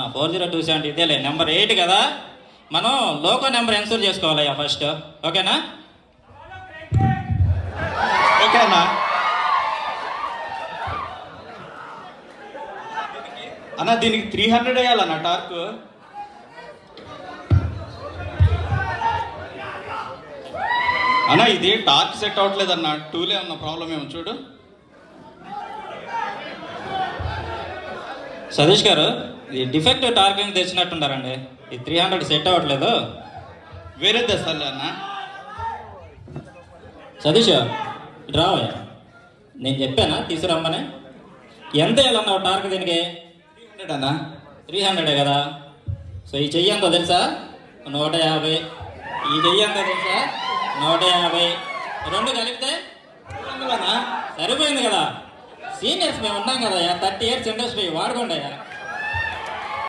40270 ఇదేలే నెంబర్ 8 కదా. మనం లోకో నెంబర్ ఎన్సూర్ చేసుకోవాలయ్యా ఫస్ట్. ఓకేనా? ఓకేనా అన్న? దీనికి 300 వేయాలన్న టార్క్. అన్న ఇది టార్క్ సెట్ అవ్వట్లేదన్న. టూలే ఉన్న ప్రాబ్లం ఏమో చూడు. సతీష్ గారు, ఇది డిఫెక్టివ్ టార్కింగ్ తెచ్చినట్టుంటారండి. ఈ 300 సెట్ అవ్వట్లేదు. వేరే తెస్తాలే అన్న. సతీష్ రావయ్యా, నేను చెప్పానా తీసుకురమ్మని? ఎంత వేయాలన్నావు టార్క్ దీనికి? 300 అన్న. 300 కదా. సో ఈ చెయ్యి ఎంతో తెలుసా? 150. ఈ చెయ్యి ఎంతో తెలుసా? 150. రెండు కలిపితే 200 సరిపోయింది కదా. సీనియర్స్ మేము ఉన్నాం కదా, 30 years ఇండస్ట్రీ వాడుకోండి.